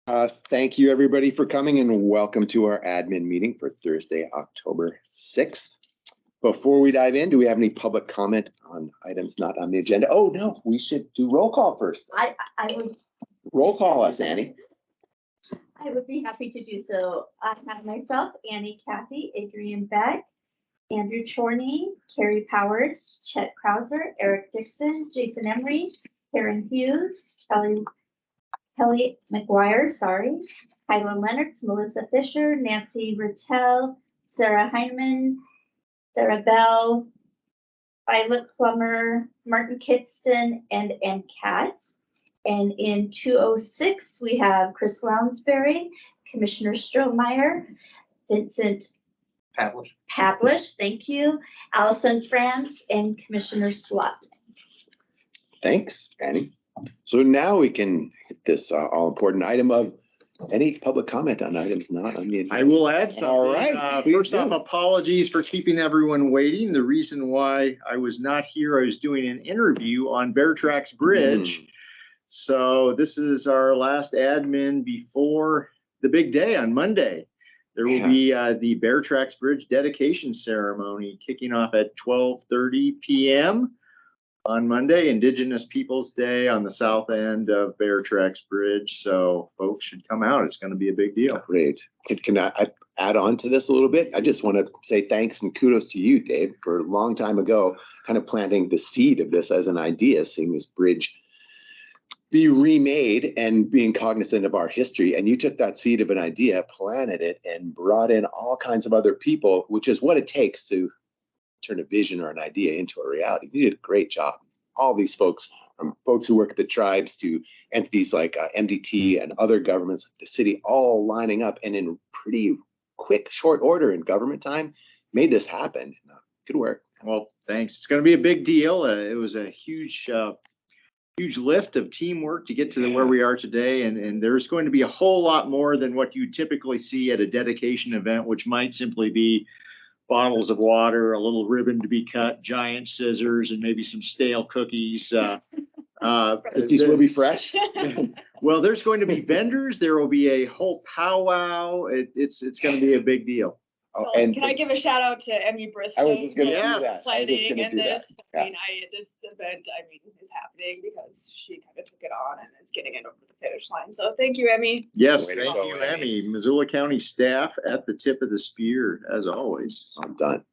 Thank you, everybody, for coming, and welcome to our admin meeting for Thursday, October 6th. Before we dive in, do we have any public comment on items not on the agenda? Oh, no, we should do roll call first. I would Roll call us, Annie. I would be happy to do so. I have myself, Annie Cathy, Adrian Beck, Andrew Chorney, Carrie Powers, Chet Krauser, Eric Dixon, Jason Emery, Karen Hughes, Kelly McGuire, Kyla Lennox, Melissa Fisher, Nancy Rattel, Sarah Heineman, Sarah Bell, Violet Plummer, Martin Kidston, and Kat. And in 206, we have Chris Lounsbury, Commissioner Strohmeyer, Vincent Pavlish, thank you, Allison France, and Commissioner Swat. Thanks, Annie. So now we can hit this all-important item of any public comment on items not on the agenda. I will add something. All right. First off, apologies for keeping everyone waiting. The reason why I was not here, I was doing an interview on Bear Tracks Bridge. So this is our last admin before the big day on Monday. There will be the Bear Tracks Bridge dedication ceremony kicking off at 12:30 p.m. on Monday, Indigenous Peoples Day on the south end of Bear Tracks Bridge. So folks should come out. It's going to be a big deal. Great. Can I add on to this a little bit? I just want to say thanks and kudos to you, Dave, for a long time ago, kind of planting the seed of this as an idea, seeing this bridge be remade and being cognizant of our history. And you took that seed of an idea, planted it, and brought in all kinds of other people, which is what it takes to turn a vision or an idea into a reality. You did a great job. All these folks, from folks who work at the tribes to entities like MDT and other governments, the city, all lining up and in pretty quick, short order in government time, made this happen. Good work. Well, thanks. It's going to be a big deal. It was a huge lift of teamwork to get to where we are today. And there's going to be a whole lot more than what you typically see at a dedication event, which might simply be bottles of water, a little ribbon to be cut, giant scissors, and maybe some stale cookies. These will be fresh. Well, there's going to be vendors. There will be a whole powwow. It's going to be a big deal. Well, and can I give a shout out to Emmy Bristow? I was just going to do that. Planning in this. Yeah. I mean, this event, is happening because she kind of took it on and is getting it over the finish line. So thank you, Emmy. Yes, Way thank to go, you, Emmy. Missoula County staff at the tip of the spear, as always. I'm done.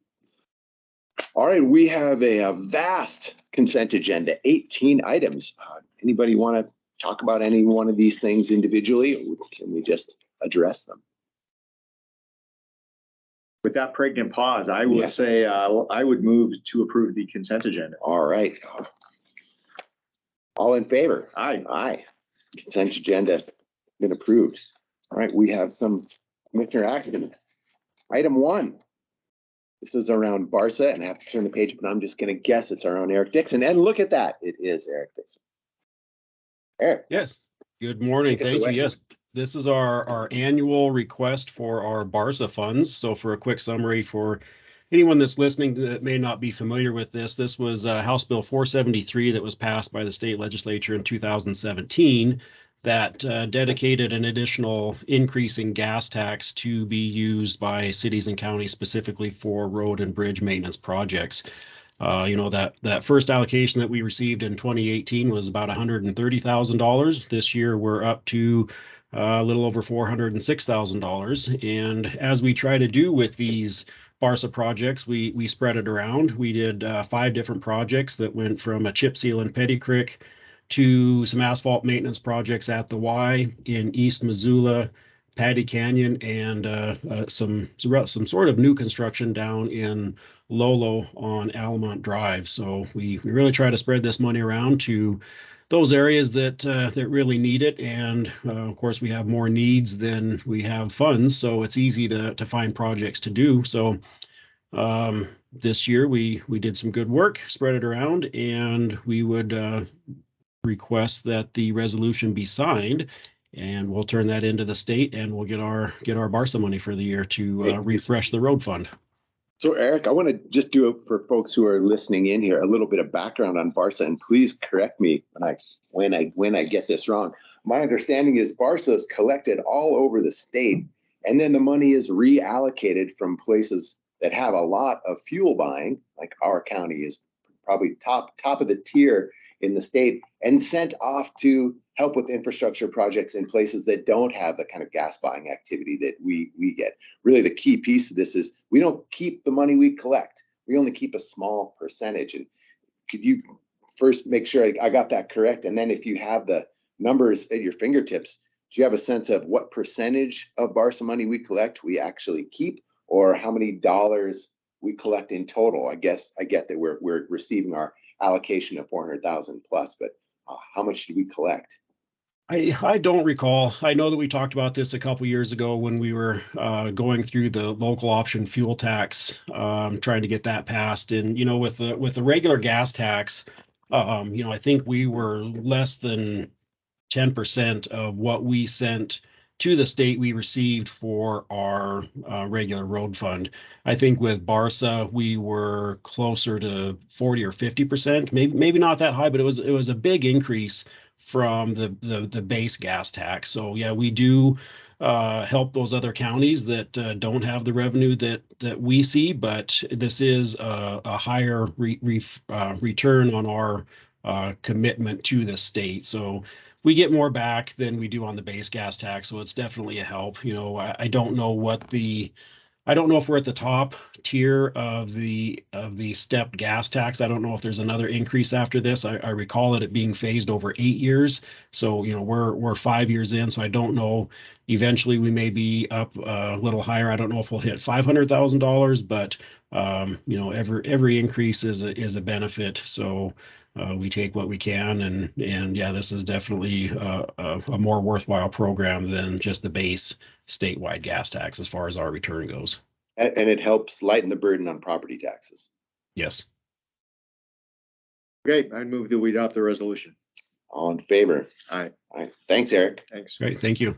All right, we have a vast consent agenda, 18 items. Anybody want to talk about any one of these things individually, or can we just address them? With that pregnant pause, I would say I would move to approve the consent agenda. All right. All in favor? Aye. Aye. Consent agenda been approved. All right, we have some commissioner action. Item 1. This is around Barca, and I have to turn the page, but I'm just going to guess it's our own Eric Dixon. And look at that. It is Eric Dixon. Eric. Yes. Good morning. Thank you. Yes. This is our annual request for our Barca funds. So for a quick summary for anyone that's listening that may not be familiar with this, this was House Bill 473 that was passed by the state legislature in 2017 that dedicated an additional increase in gas tax to be used by cities and counties specifically for road and bridge maintenance projects. That first allocation that we received in 2018 was about $130,000. This year we're up to a little over $406,000. And as we try to do with these Barca projects, we spread it around. We did 5 different projects that went from a chip seal in Petty Creek to some asphalt maintenance projects at the Y in East Missoula, Paddy Canyon, and some sort of new construction down in Lolo on Allamont Drive. So we really try to spread this money around to those areas that really need it. And of course, we have more needs than we have funds, so it's easy to find projects to do. So this year we did some good work, spread it around, and we would request that the resolution be signed, and we'll turn that into the state, and we'll get our Barca money for the year to refresh the road fund. So Eric, I want to just do it for folks who are listening in here, a little bit of background on Barca, and please correct me when I get this wrong. my understanding is Barca is collected all over the state, and then the money is reallocated from places that have a lot of fuel buying, like our county is probably top of the tier in the state, and sent off to help with infrastructure projects in places that don't have the kind of gas buying activity that we get. Really, the key piece of this is we don't keep the money we collect. We only keep a small percentage. And could you first make sure I got that correct? And then if you have the numbers at your fingertips, do you have a sense of what percentage of Barca money we collect we actually keep, or how many dollars we collect in total? I guess I get that we're receiving our allocation of 400,000 plus, but how much did we collect? I don't recall. I know that we talked about this a couple years ago when we were going through the local option fuel tax, trying to get that passed. And with the regular gas tax, I think we were less than 10% of what we sent to the state we received for our regular road fund. I think with Barca we were closer to 40 or 50%, maybe not that high, but it was a big increase from the base gas tax. So yeah, we do help those other counties that don't have the revenue that we see, but this is a higher return on our commitment to the state. So we get more back than we do on the base gas tax. So it's definitely a help. I don't know I don't know if we're at the top tier of the stepped gas tax. I don't know if there's another increase after this. I recall it being phased over 8 years. So, we're 5 years in. So I don't know. Eventually we may be up a little higher. I don't know if we'll hit $500,000, but every increase is a benefit. So we take what we can, and yeah, this is definitely a more worthwhile program than just the base statewide gas tax as far as our return goes. And it helps lighten the burden on property taxes. Yes. Okay, I move that we adopt the resolution. All in favor? Aye. Aye. Thanks, Eric. Thanks. Great. Thank you.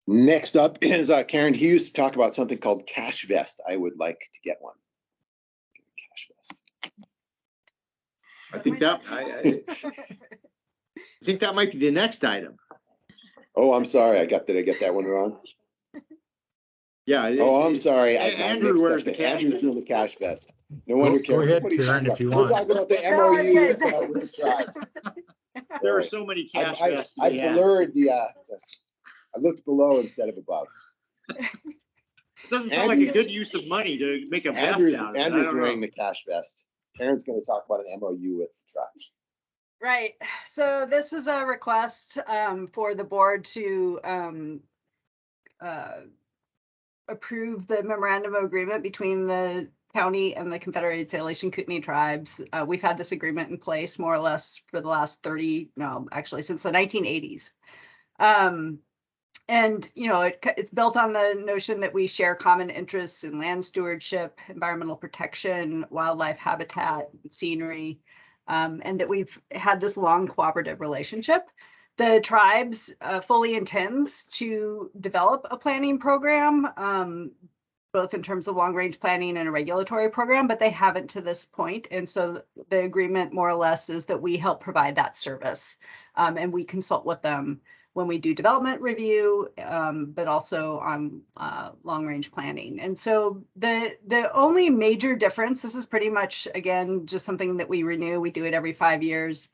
Next up is Karen Hughes to talk about something called Cash Vest. I would like to get one. Cash Vest. I think that might be the next item. Oh, I'm sorry. Did I get that one wrong? Yeah. Oh, I'm sorry. Andrew wears the cash Andrew's doing the Cash Vest. No wonder. Go ahead, What are you Karen, talking if you about? want. We're talking about the Go MOU ahead. with the tribe. There are so many cash vests. I blurred I looked below instead of above. Doesn't sound like a good use of money to make a vest out of it. Andrew's wearing the Cash Vest. Karen's going to talk about an MOU with the tribes. Right. So this is a request for the board to approve the memorandum of agreement between the county and the Confederated Salish Kootenai Tribes. We've had this agreement in place more or less for the last since the 1980s. And, it's built on the notion that we share common interests in land stewardship, environmental protection, wildlife habitat, scenery, and that we've had this long cooperative relationship. The tribes fully intends to develop a planning program, both in terms of long-range planning and a regulatory program, but they haven't to this point. And so the agreement more or less is that we help provide that service, and we consult with them when we do development review, but also on long-range planning. And so the only major difference, this is pretty much, again, just something that we renew. We do it every 5 years.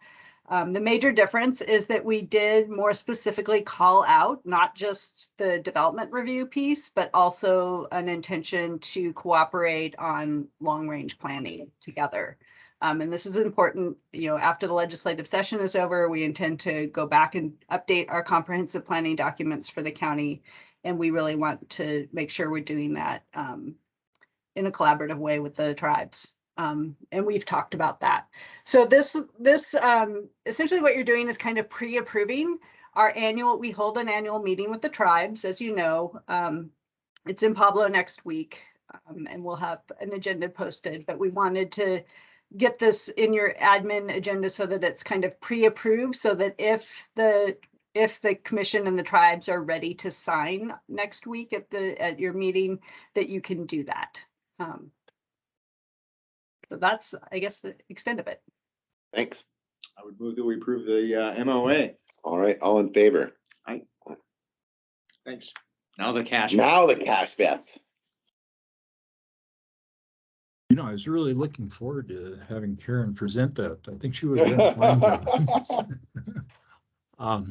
The major difference is that we did more specifically call out not just the development review piece, but also an intention to cooperate on long-range planning together. And this is important, after the legislative session is over, we intend to go back and update our comprehensive planning documents for the county. And we really want to make sure we're doing that in a collaborative way with the tribes. And we've talked about that. So this essentially what you're doing is kind of pre-approving we hold an annual meeting with the tribes, as you know. It's in Pablo next week, and we'll have an agenda posted, but we wanted to get this in your admin agenda so that it's kind of pre-approved, so that if the commission and the tribes are ready to sign next week at your meeting, that you can do that. So that's, I guess, the extent of it. Thanks. I would move that we approve the MOA. All right, all in favor? Thanks. Now the cash. Now the cash bets. You know, I was really looking forward to having Karen present that. I think she would have done a fine job.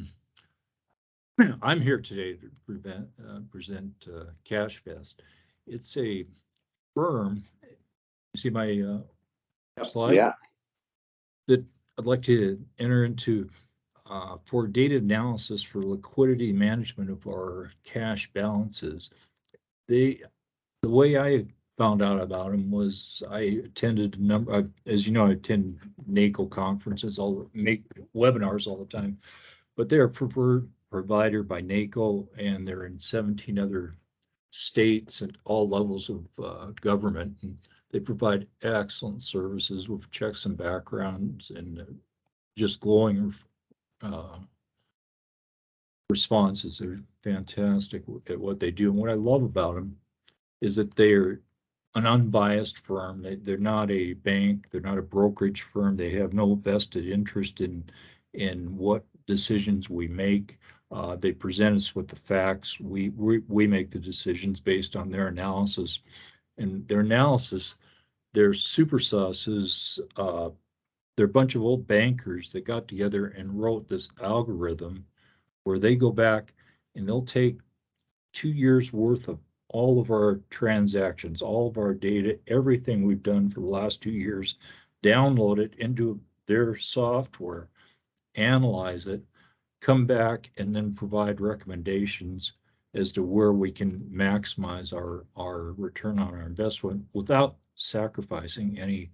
I'm here today to present Cash Fest. It's a firm. You see my slide? Yeah. That I'd like to enter into for data analysis for liquidity management of our cash balances. The way I found out about them was I attended a number of, as you know, I attend NACO conferences, make webinars all the time, but they're a preferred provider by NACO and they're in 17 other states at all levels of government. And they provide excellent services with checks and backgrounds and just glowing responses. They're fantastic at what they do. And what I love about them is that they're an unbiased firm. They're not a bank. They're not a brokerage firm. They have no vested interest in what decisions we make. They present us with the facts. We make the decisions based on their analysis. And their analysis, their super sauces, they're a bunch of old bankers that got together and wrote this algorithm where they go back and they'll take 2 years worth of all of our transactions, all of our data, everything we've done for the last 2 years, download it into their software, analyze it, come back and then provide recommendations as to where we can maximize our return on our investment without sacrificing any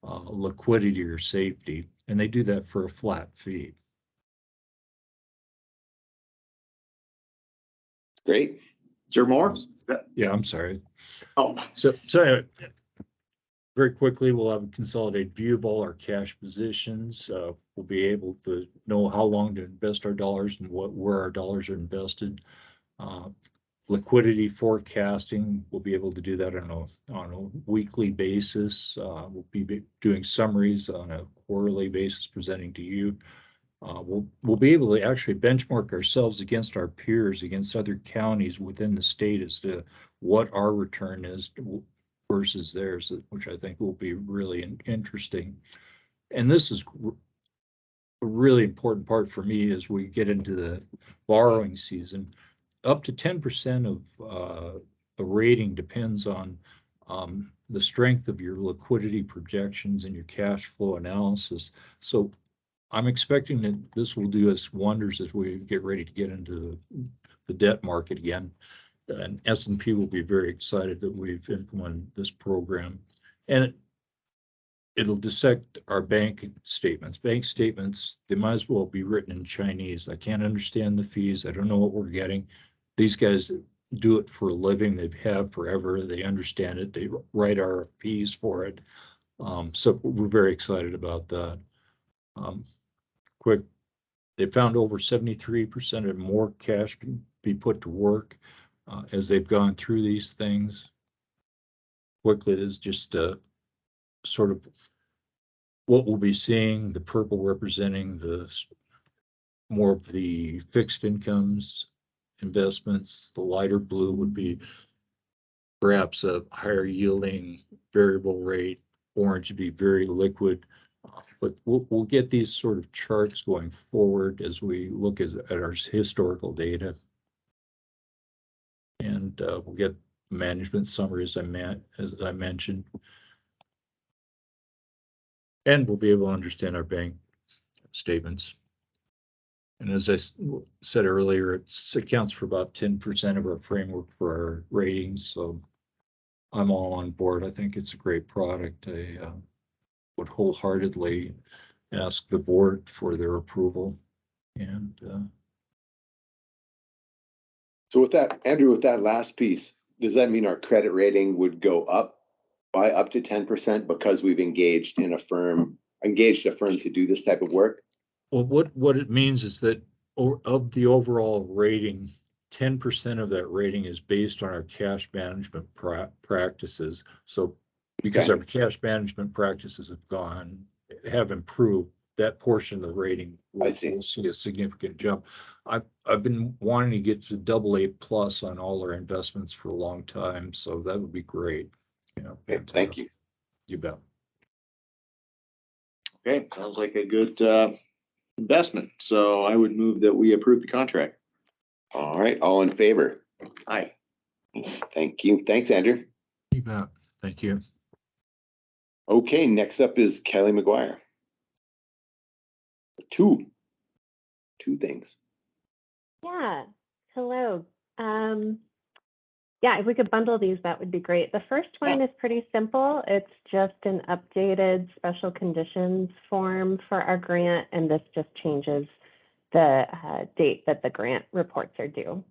liquidity or safety. And they do that for a flat fee. Great. Is there more? Yeah, I'm sorry. Oh, So anyway, very quickly, we'll have a consolidated view of all our cash positions. We'll be able to know how long to invest our dollars and where our dollars are invested. Liquidity forecasting, we'll be able to do that on a weekly basis. We'll be doing summaries on a quarterly basis, presenting to you. We'll be able to actually benchmark ourselves against our peers, against other counties within the state as to what our return is versus theirs, which I think will be really interesting. And this is a really important part for me as we get into the borrowing season. Up to 10% of the rating depends on the strength of your liquidity projections and your cash flow analysis. So I'm expecting that this will do us wonders as we get ready to get into the debt market again. And S&P will be very excited that we've implemented this program. And it'll dissect our bank statements. Bank statements, they might as well be written in Chinese. I can't understand the fees. I don't know what we're getting. These guys do it for a living. They've had forever. They understand it. They write RFPs for it. So we're very excited about that. Quick, they found over 73% of more cash can be put to work as they've gone through these things. Quickly, it is just sort of what we'll be seeing, the purple representing the more of the fixed incomes investments, the lighter blue would be perhaps a higher yielding variable rate, orange would be very liquid. But we'll get these sort of charts going forward as we look at our historical data. And we'll get management summaries as I mentioned. And we'll be able to understand our bank statements. And as I said earlier, it accounts for about 10% of our framework for our ratings. So I'm all on board. I think it's a great product. I would wholeheartedly ask the board for their approval. And So with that, Andrew, with that last piece, does that mean our credit rating would go up by up to 10% because we've engaged a firm to do this type of work? well, what it means is that of the overall rating, 10% of that rating is based on our cash management practices. So because our cash management practices have improved, that portion of the rating. I see. We'll see a significant jump. I've been wanting to get to AA+ on all our investments for a long time, so that would be great. You know, Okay, thank you. You bet. Okay, sounds like a good investment. So I would move that we approve the contract. All right, all in favor? Aye. Thank you. Thanks, Andrew. You bet. Thank you. Okay, next up is Kelly McGuire. Two things. Yeah, hello. Yeah, if we could bundle these, that would be great. The first one is pretty simple. It's just an updated special conditions form for our grant, and this just changes the date that the grant reports are due.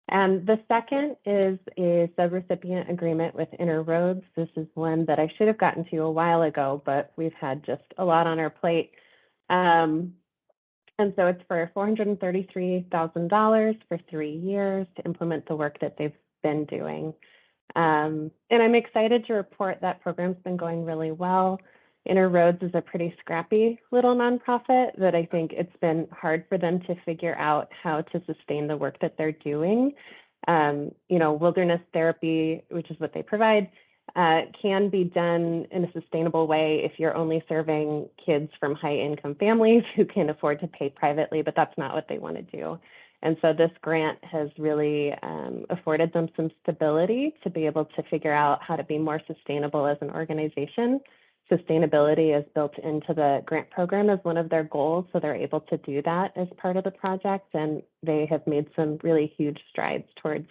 And the second is a subrecipient agreement with Interroads. This is one that I should have gotten to a while ago, but we've had just a lot on our plate. And so it's for $433,000 for 3 years to implement the work that they've been doing. And I'm excited to report that program's been going really well. Interroads is a pretty scrappy little nonprofit that I think it's been hard for them to figure out how to sustain the work that they're doing. You know, wilderness therapy, which is what they provide, can be done in a sustainable way if you're only serving kids from high income families who can afford to pay privately, but that's not what they want to do. And so this grant has really afforded them some stability to be able to figure out how to be more sustainable as an organization. Sustainability is built into the grant program as one of their goals, so they're able to do that as part of the project, and they have made some really huge strides towards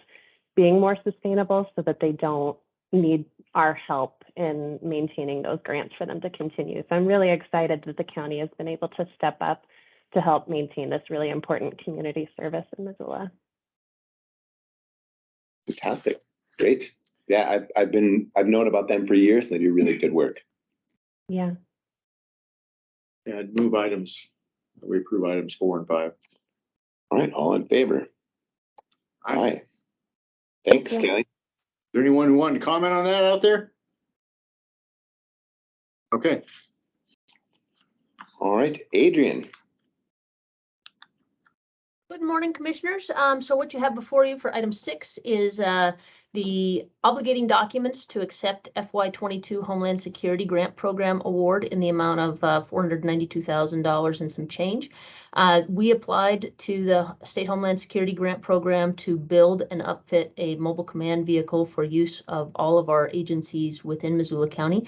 being more sustainable so that they don't need our help in maintaining those grants for them to continue. So I'm really excited that the county has been able to step up to help maintain this really important community service in Missoula. Fantastic. Great. Yeah, I've known about them for years. They do really good work. Yeah. Yeah, I'd move we approve items 4 and 5. All right, all in favor? Aye. Thanks, Yeah. Kelly. Is there anyone who wanted to comment on that out there? Okay. All right, Adrian. Good morning, Commissioners. So what you have before you for item 6 is the obligating documents to accept FY22 Homeland Security Grant Program Award in the amount of $492,000 and some change. We applied to the State Homeland Security Grant Program to build and upfit a mobile command vehicle for use of all of our agencies within Missoula County.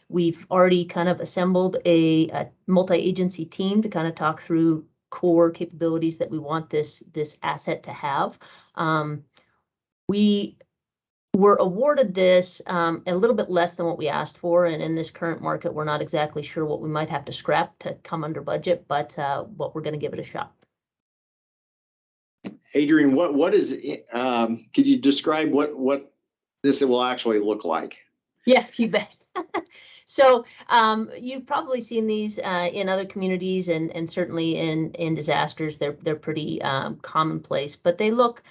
We've already kind of assembled a multi-agency team to kind of talk through core capabilities that we want this asset to have. We were awarded this a little bit less than what we asked for, and in this current market, we're not exactly sure what we might have to scrap to come under budget, but we're going to give it a shot. Adrian, what is could you describe what this will actually look like? Yeah, you bet. So you've probably seen these in other communities and certainly in disasters. They're pretty commonplace, but they look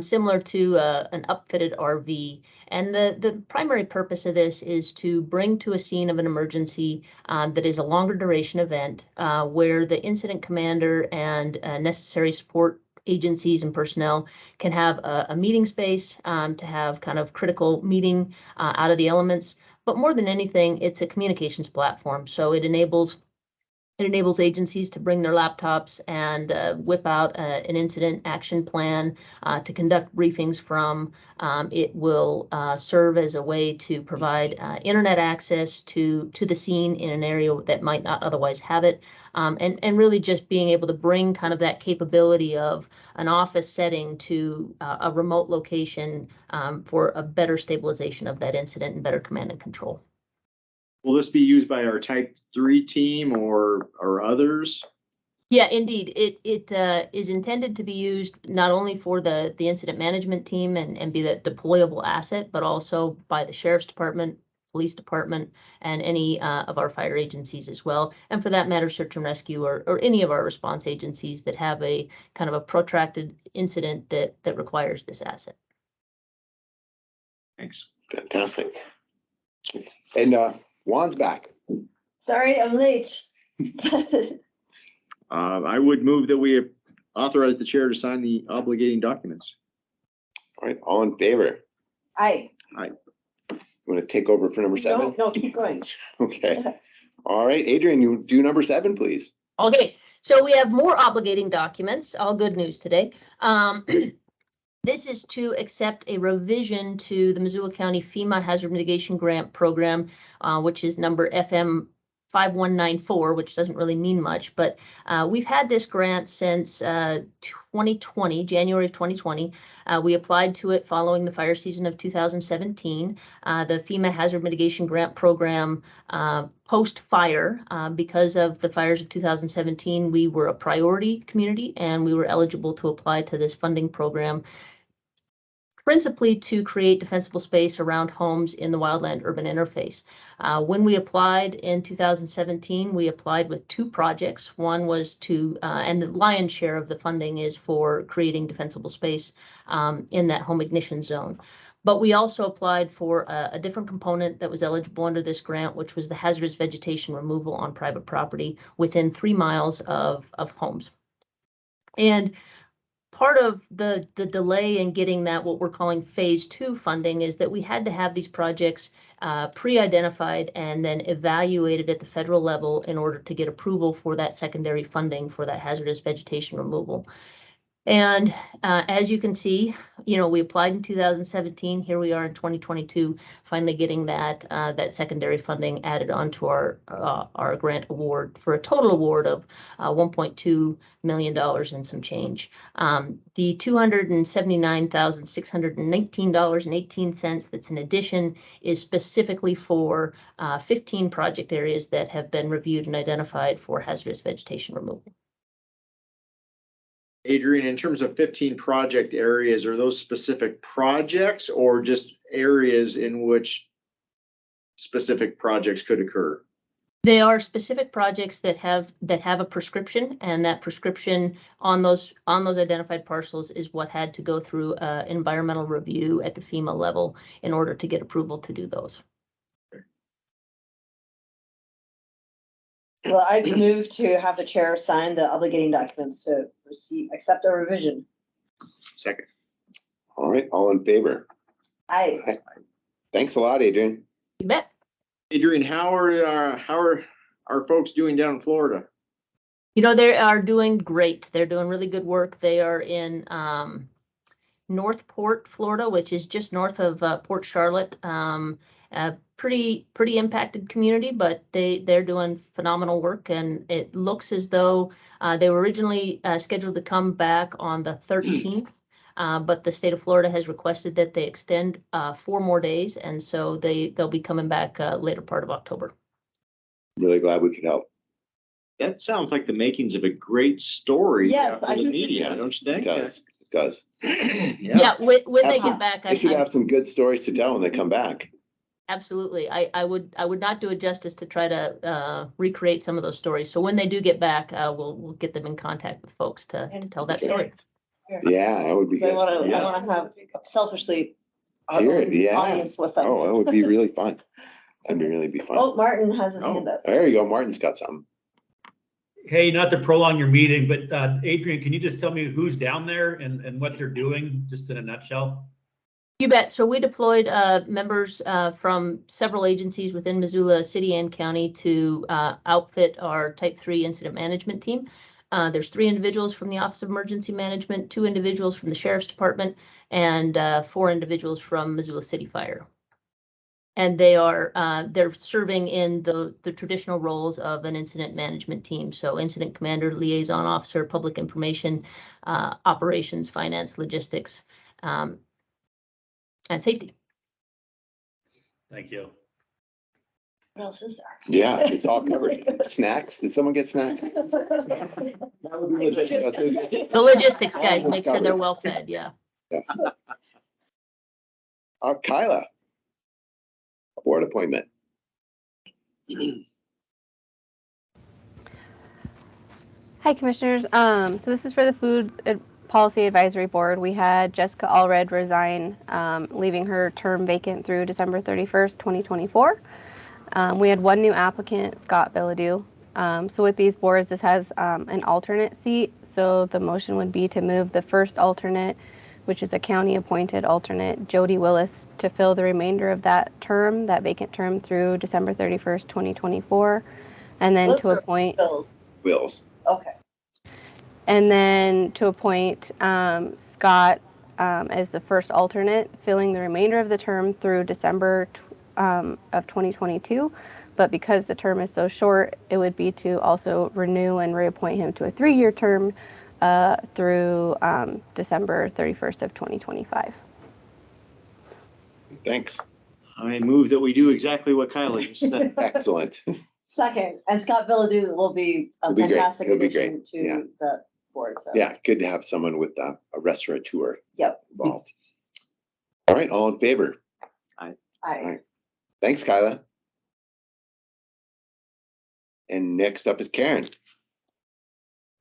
similar to an upfitted RV. And the primary purpose of this is to bring to a scene of an emergency that is a longer duration event where the incident commander and necessary support agencies and personnel can have a meeting space to have kind of critical meeting out of the elements. But more than anything, it's a communications platform. So it enables agencies to bring their laptops and whip out an incident action plan to conduct briefings from. It will serve as a way to provide internet access to the scene in an area that might not otherwise have it. And really just being able to bring kind of that capability of an office setting to a remote location for a better stabilization of that incident and better command and control. Will this be used by our Type 3 team or others? Yeah, indeed. It is intended to be used not only for the incident management team and be the deployable asset, but also by the Sheriff's Department, Police Department, and any of our fire agencies as well. And for that matter, search and rescue or any of our response agencies that have a kind of a protracted incident that requires this asset. Thanks. Fantastic. And Juan's back. Sorry, I'm late. I would move that we authorize the chair to sign the obligating documents. All right, all in favor? Aye. You want to take over for number 7? No, keep going. Okay. All right, Adrian, you do number 7, please. Okay, so we have more obligating documents, all good news today. This is to accept a revision to the Missoula County FEMA Hazard Mitigation Grant Program, which is number FM 5194, which doesn't really mean much, but we've had this grant since 2020, January of 2020. We applied to it following the fire season of 2017. The FEMA Hazard Mitigation Grant Program post-fire, because of the fires of 2017, we were a priority community and we were eligible to apply to this funding program, principally to create defensible space around homes in the wildland urban interface. When we applied in 2017, we applied with 2 projects. One was to, and the lion's share of the funding is for creating defensible space in that home ignition zone. But we also applied for a different component that was eligible under this grant, which was the hazardous vegetation removal on private property within 3 miles of homes. And part of the delay in getting that, what we're calling phase 2 funding, is that we had to have these projects pre-identified and then evaluated at the federal level in order to get approval for that secondary funding for that hazardous vegetation removal. And as you can see, we applied in 2017. Here we are in 2022, finally getting that that secondary funding added onto our grant award for a total award of $1.2 million and some change. The $279,619.18 that's in addition is specifically for 15 project areas that have been reviewed and identified for hazardous vegetation removal. Adrian, in terms of 15 project areas, are those specific projects or just areas in which specific projects could occur? They are specific projects that have a prescription, and that prescription on those identified parcels is what had to go through environmental review at the FEMA level in order to get approval to do those. Well, I move to have the chair sign the obligating documents to accept a revision. Second. All right, all in favor? Aye. Thanks a lot, Adrian. You bet. Adrian, how are our folks doing down in Florida? They are doing great. They're doing really good work. They are in Northport, Florida, which is just north of Port Charlotte. A pretty impacted community, but they're doing phenomenal work, and it looks as though they were originally scheduled to come back on the 13th, but the state of Florida has requested that they extend 4 more days, and so they'll be coming back later part of October. Really glad we could help. That sounds like the makings of a great story. Yes, for the media, don't you think? It does. Yeah, when they get back, They should have some good stories to tell when they come back. Absolutely. I would not do it justice to try to recreate some of those stories. So when they do get back, we'll get them in contact with folks to tell that story. Yeah, that would be good. I want to have selfishly audience with them. Oh, that would be really fun. That'd really be fun. Oh, Martin has his hand up. There you go. Martin's got something. Hey, not to prolong your meeting, but Adrian, can you just tell me who's down there and what they're doing, just in a nutshell? You bet. So we deployed members from several agencies within Missoula City and County to outfit our Type 3 incident management team. There's 3 individuals from the Office of Emergency Management, 2 individuals from the Sheriff's Department, and 4 individuals from Missoula City Fire. And they're serving in the traditional roles of an incident management team. So incident commander, liaison officer, public information, operations, finance, logistics, and safety. Thank you. What else is there? Yeah, it's all covered. Snacks? Did someone get snacks? The logistics guys, make sure they're well fed. Yeah. Kyla, board appointment. Hi, Commissioners. So this is for the Food Policy Advisory Board. We had Jessica Allred resign, leaving her term vacant through December 31st, 2024. We had one new applicant, Scott Billadu. So with these boards, this has an alternate seat. So the motion would be to move the first alternate, which is a county-appointed alternate, Jody Willis, to fill the remainder of that term, that vacant term through December 31st, 2024. And then Willis to or appoint... Wills. Okay. And then to appoint Scott as the first alternate, filling the remainder of the term through December of 2022. But because the term is so short, it would be to also renew and reappoint him to a 3-year term through December 31st of 2025. Thanks. I move that we do exactly what Kyla just said. Excellent. Second, and Scott Villadu will be a He'll be great. fantastic He'll be addition great. to Yeah. the board, so. Yeah, good to have someone with a restaurateur Yep. involved. All right, all in favor? Aye. Thanks, Kyla. And next up is Karen.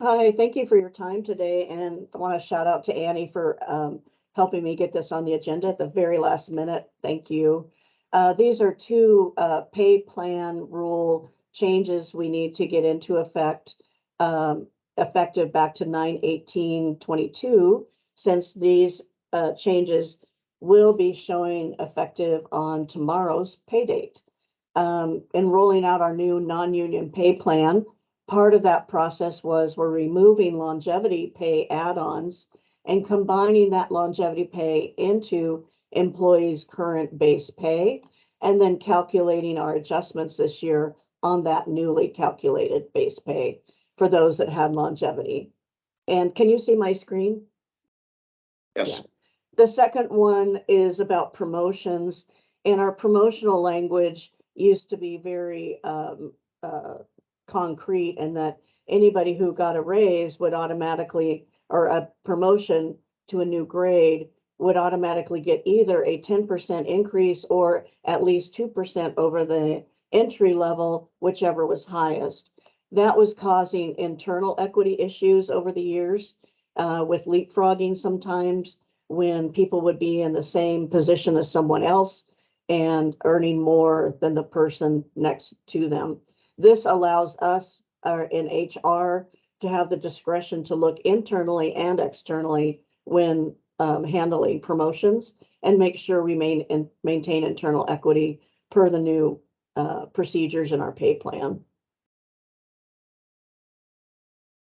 Hi, thank you for your time today, and I want to shout out to Annie for helping me get this on the agenda at the very last minute. Thank you. These are two pay plan rule changes we need to get into effect, effective back to 9/18/22, since these changes will be showing effective on tomorrow's pay date. In rolling out our new non-union pay plan, part of that process was we're removing longevity pay add-ons and combining that longevity pay into employees' current base pay, and then calculating our adjustments this year on that newly calculated base pay for those that had longevity. And can you see my screen? Yes. Yeah. The second one is about promotions, and our promotional language used to be very concrete, and that anybody who got a raise would automatically, or a promotion to a new grade, would automatically get either a 10% increase or at least 2% over the entry level, whichever was highest. That was causing internal equity issues over the years, with leapfrogging sometimes when people would be in the same position as someone else and earning more than the person next to them. This allows us in HR to have the discretion to look internally and externally when handling promotions and make sure we maintain internal equity per the new procedures in our pay plan.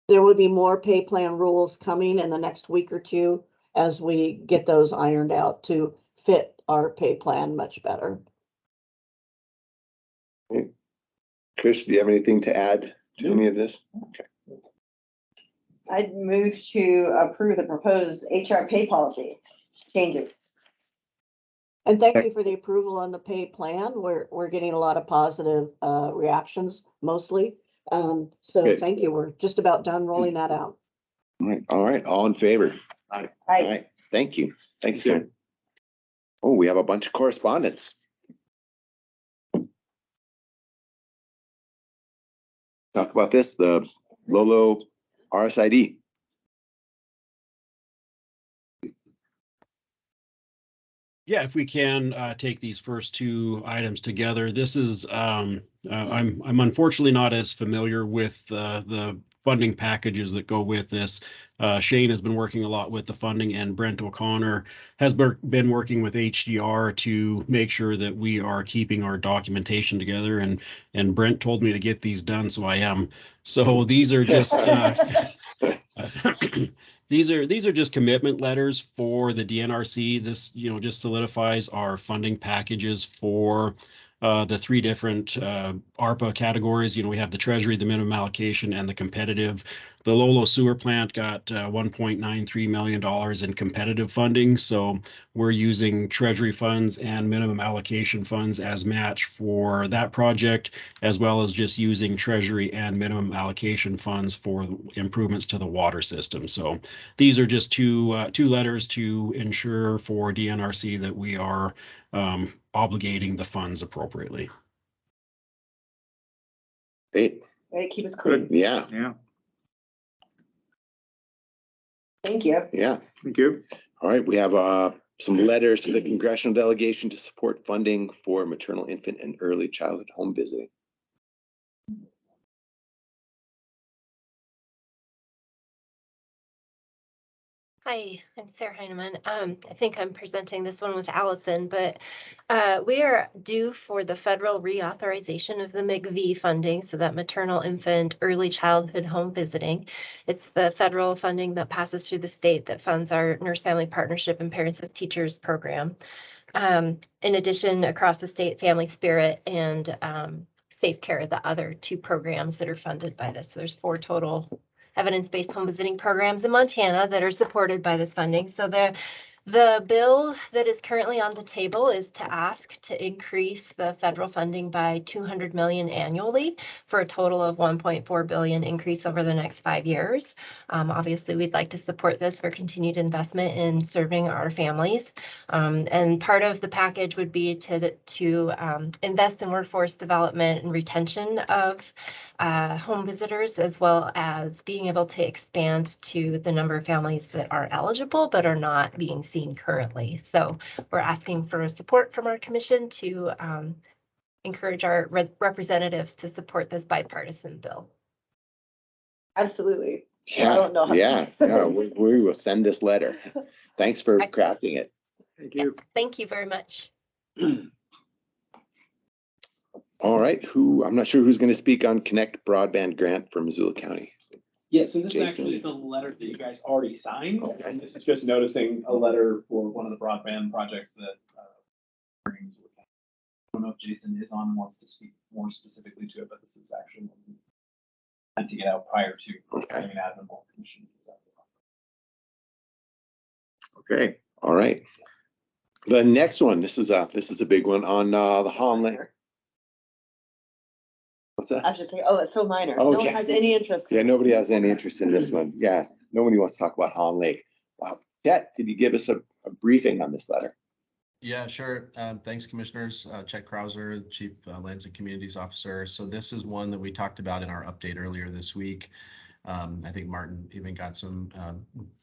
There will be more pay plan rules coming in the next week or two as we get those ironed out to fit our pay plan much better. Chris, do you have anything to add to any of this? Okay. I'd move to approve the proposed HR pay policy changes. And thank you for the approval on the pay plan. We're getting a lot of positive reactions mostly. So Good. thank you. We're just about done rolling that out. All right, all in favor? Aye. All right, thank you. Thanks, Karen. Oh, we have a bunch of correspondence. Talk about this, the Lolo RSID. Yeah, if we can take these first two items together. This is I'm unfortunately not as familiar with the funding packages that go with this. Shane has been working a lot with the funding, and Brent O'Connor has been working with HDR to make sure that we are keeping our documentation together. And Brent told me to get these done, so I am. So these are just these are just commitment letters for the DNRC. This, just solidifies our funding packages for the three different ARPA categories. We have the Treasury, the minimum allocation, and the competitive. The Lolo sewer plant got $1.93 million in competitive funding. So we're using Treasury funds and minimum allocation funds as match for that project, as well as just using Treasury and minimum allocation funds for improvements to the water system. So these are just two letters to ensure for DNRC that we are obligating the funds appropriately. Great. Way to keep us clean. Yeah. Yeah. Thank you. Yeah. Thank you. All right, we have some letters to the congressional delegation to support funding for maternal, infant, and early childhood home visiting. Hi, I'm Sarah Heineman. I think I'm presenting this one with Allison, but we are due for the federal reauthorization of the Mig V funding, so that maternal, infant, early childhood home visiting. It's the federal funding that passes through the state that funds our Nurse Family Partnership and Parents as Teachers program. In addition, across the state, Family Spirit and Safe Care, the other two programs that are funded by this. So there's 4 total evidence-based home visiting programs in Montana that are supported by this funding. So the bill that is currently on the table is to ask to increase the federal funding by $200 million annually for a total of $1.4 billion increase over the next 5 years. Obviously, we'd like to support this for continued investment in serving our families. And part of the package would be to invest in workforce development and retention of home visitors, as well as being able to expand to the number of families that are eligible but are not being seen currently. So we're asking for support from our commission to encourage our representatives to support this bipartisan bill. Absolutely. Yeah, I don't know how we will send this letter. Thanks for crafting it. Thank you. Thank you very much. All right, I'm not sure who's going to speak on Connect Broadband Grant for Missoula County. Yeah, so this Jason. actually is a letter that you guys already signed, and this is just noticing a letter for one of the broadband projects that I don't know if Jason is on and wants to speak more specifically to it, but this is actually meant to get out prior to having an admin commission. Okay, all right. The next one, this is a big one on the Homeland. What's that? I was just saying, oh, it's so minor. Oh, No one yeah. has any interest. Yeah, nobody has any interest in this one. Yeah, nobody wants to talk about Holland Lake. Wow. Chet, could you give us a briefing on this letter? Yeah, sure. Thanks, Commissioners. Chet Krauser, Chief Lands and Communities Officer. So this is one that we talked about in our update earlier this week. I think Martin even got some,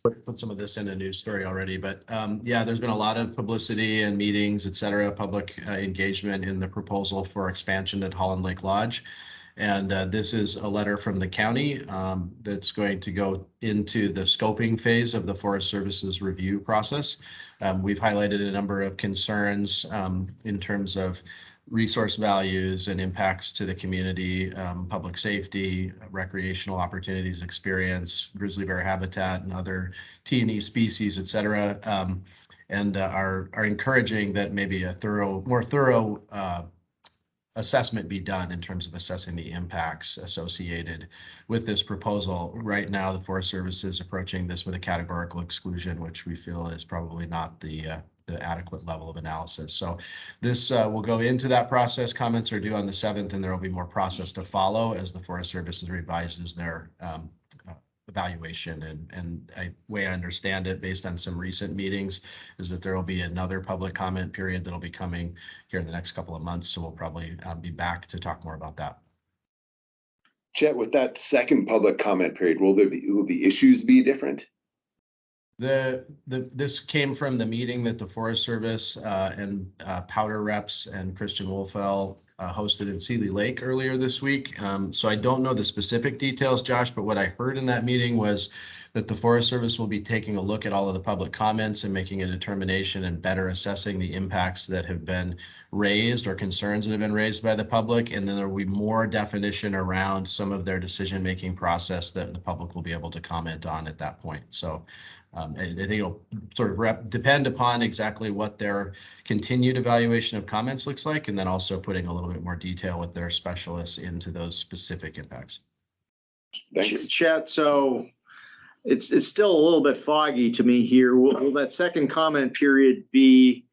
put some of this in a news story already, but yeah, there's been a lot of publicity and meetings, et cetera, public engagement in the proposal for expansion at Holland Lake Lodge. And this is a letter from the county that's going to go into the scoping phase of the Forest Service's review process. We've highlighted a number of concerns in terms of resource values and impacts to the community, public safety, recreational opportunities, experience, grizzly bear habitat, and other T&E species, et cetera, and are encouraging that maybe a more thorough assessment be done in terms of assessing the impacts associated with this proposal. Right now, the Forest Service is approaching this with a categorical exclusion, which we feel is probably not the adequate level of analysis. So this will go into that process. Comments are due on the 7th, and there will be more process to follow as the Forest Service revises their evaluation. And the way I understand it, based on some recent meetings, is that there will be another public comment period that'll be coming here in the next couple of months. So we'll probably be back to talk more about that. Chet, with that second public comment period, will the issues be different? This came from the meeting that the Forest Service and Powder reps and Christian Wolfell hosted in Seeley Lake earlier this week. So I don't know the specific details, Josh, but what I heard in that meeting was that the Forest Service will be taking a look at all of the public comments and making a determination and better assessing the impacts that have been raised or concerns that have been raised by the public. And then there will be more definition around some of their decision-making process that the public will be able to comment on at that point. So I think it'll sort of depend upon exactly what their continued evaluation of comments looks like, and then also putting a little bit more detail with their specialists into those specific impacts. Thanks. Chet, so it's still a little bit foggy to me here. Will that second comment period be,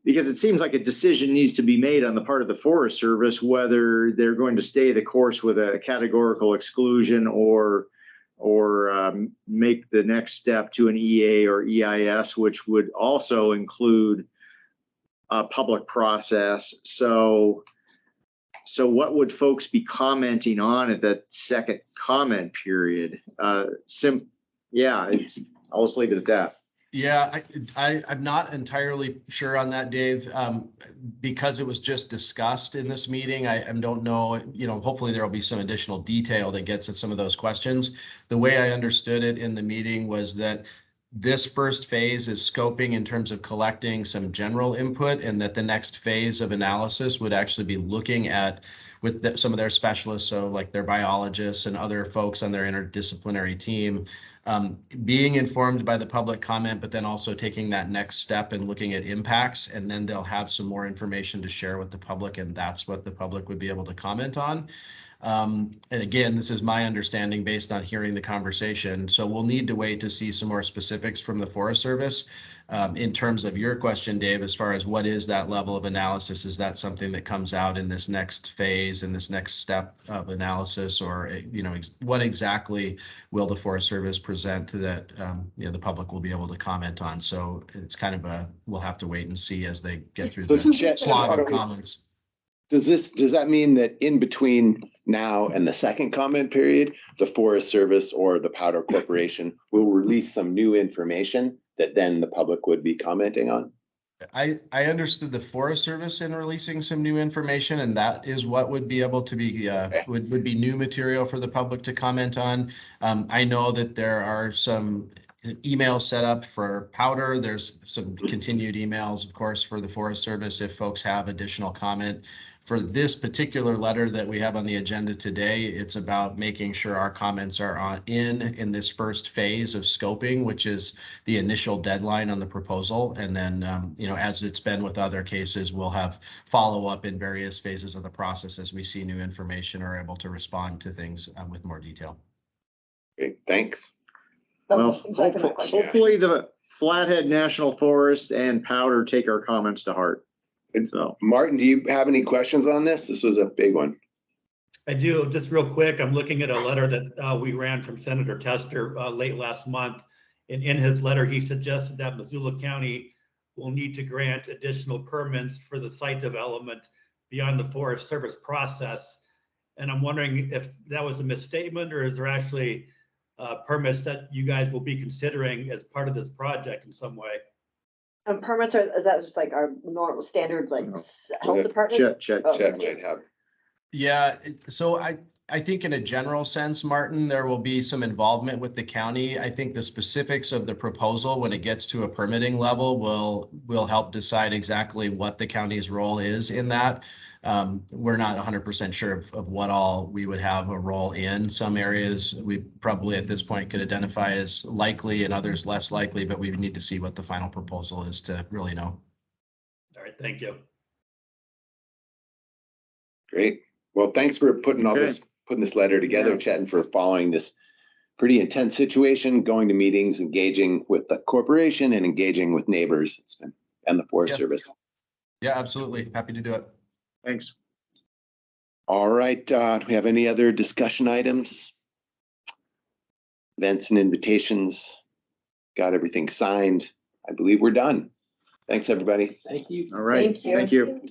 because it seems like a decision needs to be made on the part of the Forest Service whether they're going to stay the course with a categorical exclusion or make the next step to an EA or EIS, which would also include a public process. So what would folks be commenting on at that second comment period? Yeah, I'll just leave it at that. Yeah, I'm not entirely sure on that, Dave, because it was just discussed in this meeting. I don't know, hopefully there will be some additional detail that gets at some of those questions. The way I understood it in the meeting was that this first phase is scoping in terms of collecting some general input, and that the next phase of analysis would actually be looking at with some of their specialists, so like their biologists and other folks on their interdisciplinary team, being informed by the public comment, but then also taking that next step and looking at impacts, and then they'll have some more information to share with the public, and that's what the public would be able to comment on. And again, this is my understanding based on hearing the conversation. So we'll need to wait to see some more specifics from the Forest Service. In terms of your question, Dave, as far as what is that level of analysis, is that something that comes out in this next phase, in this next step of analysis, or what exactly will the Forest Service present that the public will be able to comment on? So it's kind of we'll have to wait and see as they get through the slot of comments. Does that mean that in between now and the second comment period, the Forest Service or the Powder Corporation will release some new information that then the public would be commenting on? I understood the Forest Service in releasing some new information, and that is what would be able to be would be new material for the public to comment on. I know that there are some emails set up for Powder. There's some continued emails, of course, for the Forest Service if folks have additional comment. For this particular letter that we have on the agenda today, it's about making sure our comments are in this first phase of scoping, which is the initial deadline on the proposal. And then, as it's been with other cases, we'll have follow up in various phases of the process as we see new information or are able to respond to things with more detail. Okay, thanks. Well, hopefully the Flathead National Forest and Powder take our comments to heart. So, Martin, do you have any questions on this? This was a big one. I do. Just real quick, I'm looking at a letter that we ran from Senator Tester late last month. And in his letter, he suggested that Missoula County will need to grant additional permits for the site development beyond the Forest Service process. And I'm wondering if that was a misstatement, or is there actually permits that you guys will be considering as part of this project in some way? Permits is that just like our normal standard, like health department? Check. Yeah, so I think in a general sense, Martin, there will be some involvement with the county. I think the specifics of the proposal when it gets to a permitting level will help decide exactly what the county's role is in that. We're not 100% sure of what all we would have a role in. Some areas we probably at this point could identify as likely and others less likely, but we would need to see what the final proposal is to really know. All right, thank you. Great. Well, thanks for putting this letter together, Chet, and for following this pretty intense situation, going to meetings, engaging with the corporation and engaging with neighbors. And the Forest Service. Yeah, absolutely. Happy to do it. Thanks. All right. Do we have any other discussion items? Events and invitations. Got everything signed. I believe we're done. Thanks, everybody. Thank you. All right. Thank you. Thank you.